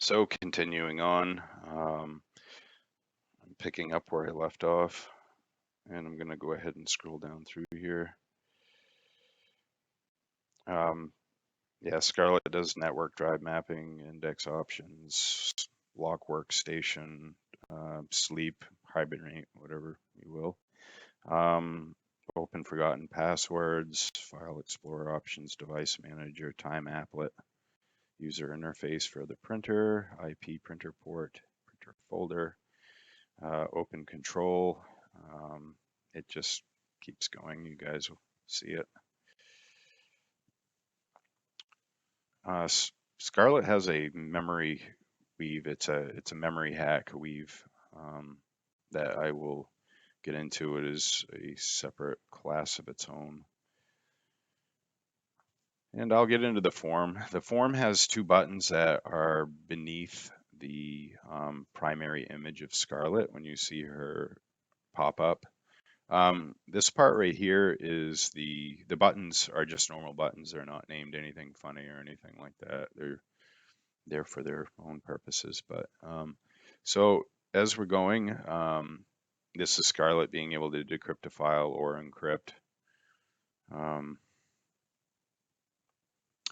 So continuing on, I'm picking up where I left off, and I'm going to go ahead and scroll down through here. Yeah, Scarlett does network drive mapping, index options, lock workstation, sleep, hibernate, whatever you will. Open forgotten passwords, file explorer options, device manager, time applet, user interface for the printer, IP printer port, printer folder, open control. It just keeps going. You guys will see it. Scarlett has a memory weave. It's a memory hack weave that I will get into. It is a separate class of its own. And I'll get into the form. The form has two buttons that are beneath the primary image of Scarlett when you see her pop up. This part right here is the buttons are just normal buttons. They're not named anything funny or anything like that. They're there for their own purposes. But so as we're going, this is Scarlett being able to decrypt a file or encrypt.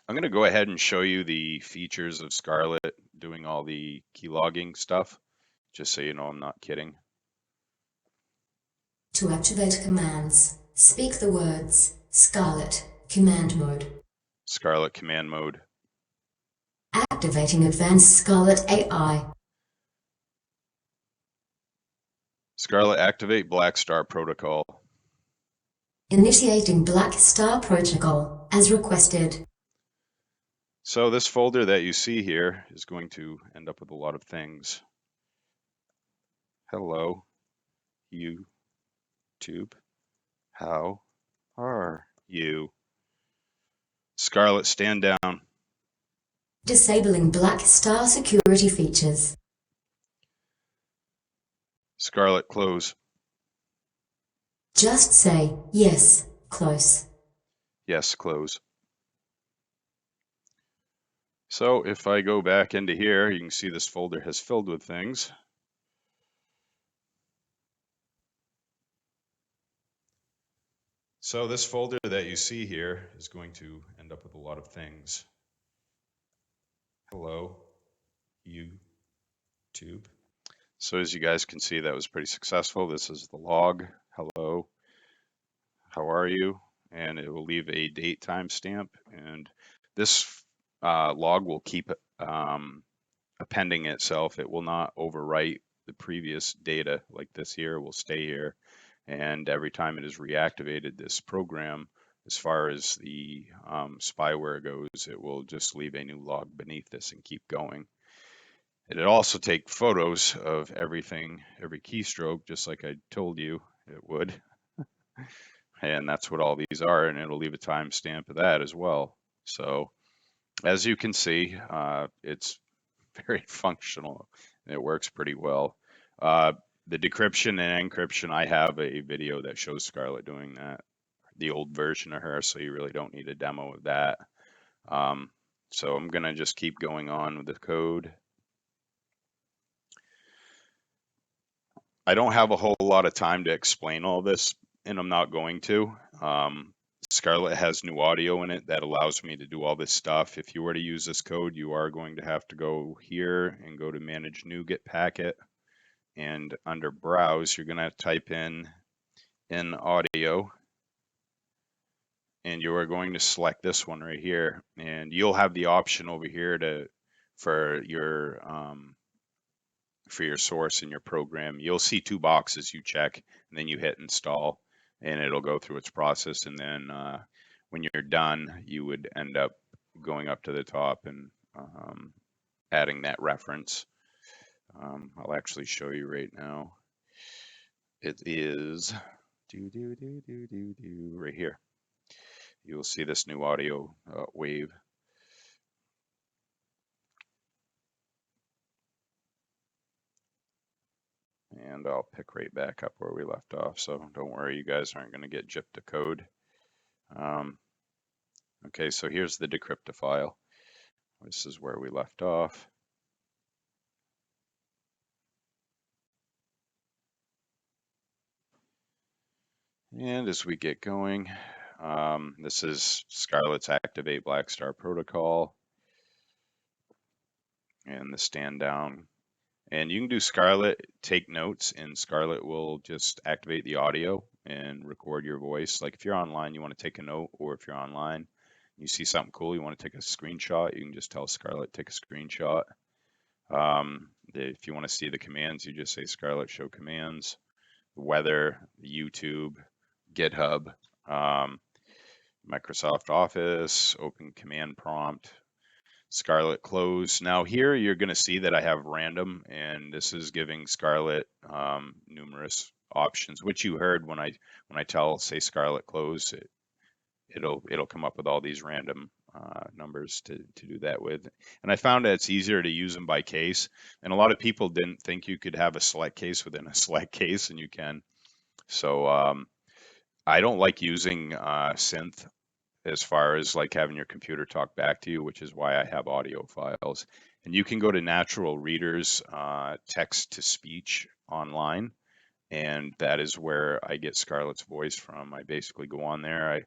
I'm going to go ahead and show you the features of Scarlett doing all the keylogging stuff, just so you know I'm not kidding. To activate commands, speak the words Scarlett command mode. Scarlett command mode. Activating advanced Scarlett AI. Scarlett activate Black Star protocol. Initiating Black Star protocol as requested. So this folder that you see here is going to end up with a lot of things. Hello, YouTube. How are you? Scarlett, stand down. Disabling Black Star security features. Scarlett, close. Just say yes, close. Yes, close. So if I go back into here, you can see this folder has filled with things. So this folder that you see here is going to end up with a lot of things. Hello, YouTube. So as you guys can see, that was pretty successful. This is the log. Hello, how are you? And it will leave a date timestamp. And this log will keep appending itself. It will not overwrite the previous data. Like this here will stay here. And every time it is reactivated, this program, as far as the spyware goes, it will just leave a new log beneath this and keep going. It'll also take photos of everything, every keystroke, just like I told you it would. And that's what all these are, and it'll leave a timestamp of that as well. So as you can see, it's very functional. It works pretty well. The decryption and encryption, I have a video that shows Scarlett doing that, the old version of her, so you really don't need a demo of that. So I'm going to just keep going on with the code. I don't have a whole lot of time to explain all this, and I'm not going to. Scarlett has new audio in it that allows me to do all this stuff. If you were to use this code, you are going to have to go here and go to manage NuGet packet. And under browse, you're going to type in audio. And you are going to select this one right here. And you'll have the option over here for your source in your program. You'll see two boxes you check, and then you hit install, and it'll go through its process. And then when you're done, you would end up going up to the top and adding that reference. I'll actually show you right now. It is right here. You will see this new audio wave. And I'll pick right back up where we left off. So don't worry, you guys aren't going to get gypped to code. Okay, so here's the decryptor file. This is where we left off. And as we get going, this is Scarlet's Activate Black Star Protocol and the stand down. And you can do Scarlet, take notes, and Scarlet will just activate the audio and record your voice. Like if you're online, you want to take a note, or if you're online, you see something cool, you want to take a screenshot, you can just tell Scarlet, take a screenshot. If you want to see the commands, you just say Scarlet, show commands, weather, YouTube, GitHub, Microsoft Office, open command prompt, Scarlet close. Now here you're going to see that I have random, and this is giving Scarlet numerous options, which you heard when I tell say Scarlet close, it'll come up with all these random numbers to do that with. And I found that it's easier to use them by case. And a lot of people didn't think you could have a select case within a select case, and you can. So I don't like using synth as far as like having your computer talk back to you, which is why I have audio files. And you can go to Natural Reader's text to speech online, and that is where I get Scarlett's voice from. I basically go on there,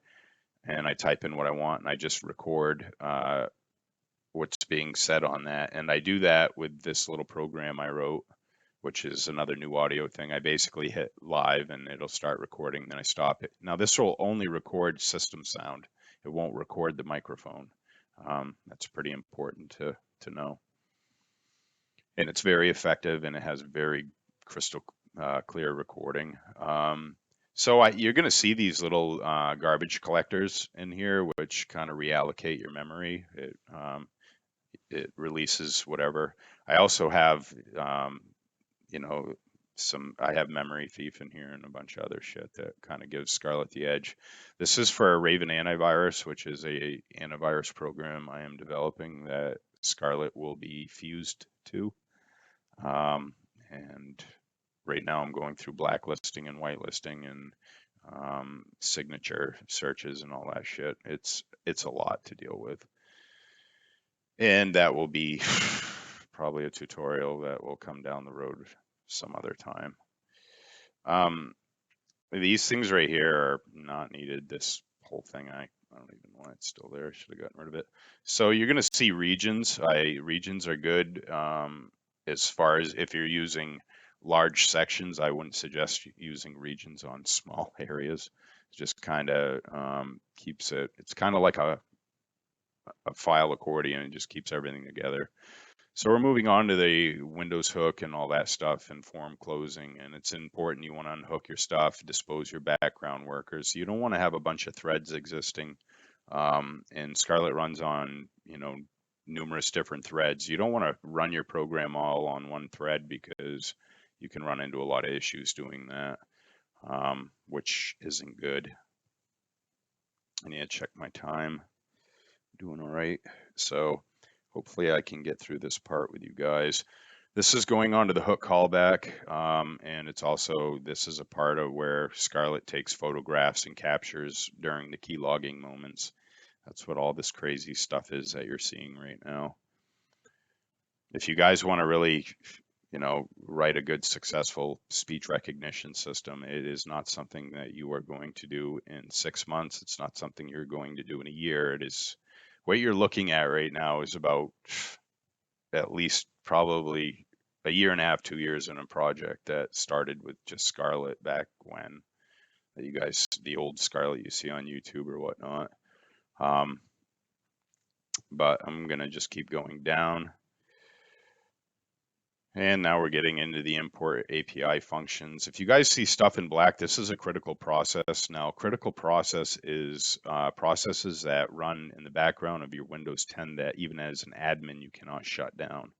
I type in what I want, and I just record what's being said on that. And I do that with this little program I wrote, which is another new audio thing. I basically hit live and it'll start recording, then I stop it. Now this will only record system sound. It won't record the microphone. That's pretty important to know. And it's very effective, and it has very crystal clear recording. So you're going to see these little garbage collectors in here, which kind of reallocate your memory. It releases whatever. I also have, you know, I have memory thief in here and a bunch of other shit that kind of gives Scarlet the edge. This is for Raven Antivirus, which is a antivirus program I am developing that Scarlet will be fused to. And right now I'm going through blacklisting and whitelisting and signature searches and all that shit. It's a lot to deal with. And that will be probably a tutorial that will come down the road some other time. These things right here are not needed. This whole thing, I don't even know why it's still there. I should have gotten rid of it. So you're going to see regions. Regions are good. As far as if you're using large sections, I wouldn't suggest using regions on small areas. It just kind of keeps it, it's kind of like a file accordion, and just keeps everything together. So we're moving on to the Windows hook and all that stuff and form closing. And it's important you want to unhook your stuff, dispose your background workers. You don't want to have a bunch of threads existing. And Scarlet runs on, numerous different threads. You don't want to run your program all on one thread, because you can run into a lot of issues doing that, which isn't good. I need to check my time. Doing all right. So hopefully I can get through this part with you guys. This is going on to the hook callback, and it's also, this is a part of where Scarlet takes photographs and captures during the key logging moments. That's what all this crazy stuff is that you're seeing right now. If you guys want to really, write a good, successful speech recognition system, it is not something that you are going to do in 6 months. It's not something you're going to do in a year. It is, what you're looking at right now is about at least probably a year and a half, 2 years in a project that started with just Scarlet back when, you guys, the old Scarlet you see on YouTube or whatnot. But I'm going to just keep going down. And now we're getting into the import API functions. If you guys see stuff in black, this is a critical process. Now, critical process is processes that run in the background of your Windows 10 that even as an admin you cannot shut down.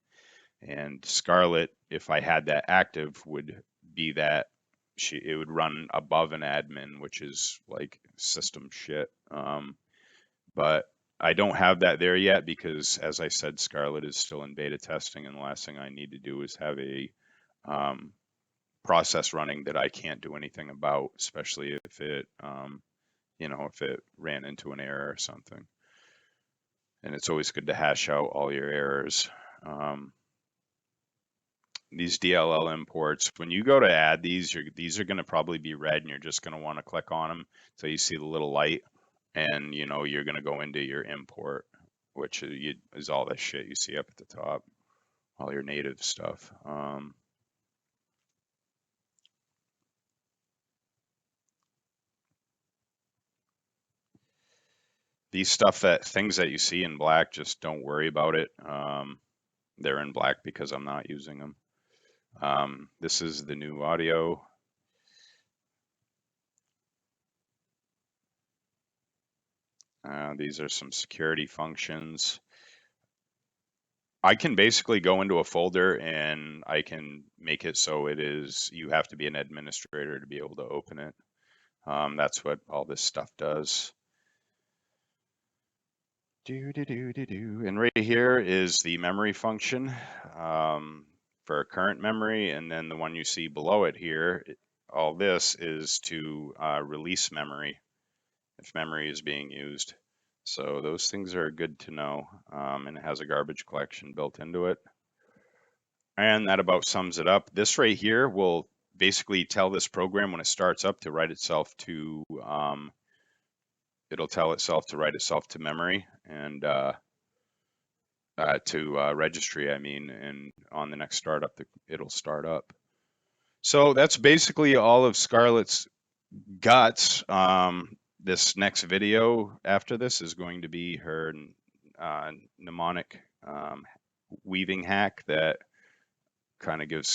And Scarlet, if I had that active, would be that it would run above an admin, which is like system shit. But I don't have that there yet because, as I said, Scarlet is still in beta testing, and the last thing I need to do is have a process running that I can't do anything about, especially if it, if it ran into an error or something. And it's always good to hash out all your errors. these DLL imports, when you go to add these, these are going to probably be red, and you're just going to want to click on them so you see the little light, and you know you're going to go into your import, which is all this shit you see up at the top, all your native stuff. These things that you see in black, just don't worry about it. They're in black because I'm not using them. This is the new audio. These are some security functions. I can basically go into a folder and I can make it so you have to be an administrator to be able to open it. That's what all this stuff does. And right here is the memory function for current memory, and then the one you see below it here, all this is to release memory if memory is being used. So those things are good to know, and it has a garbage collection built into it. And that about sums it up. This right here will basically tell this program when it starts up to write itself to, it'll tell itself to write itself to memory and to registry, I mean, and on the next startup, it'll start up. So that's basically all of Scarlett's guts. This next video after this is going to be her mnemonic weaving hack that kind of gives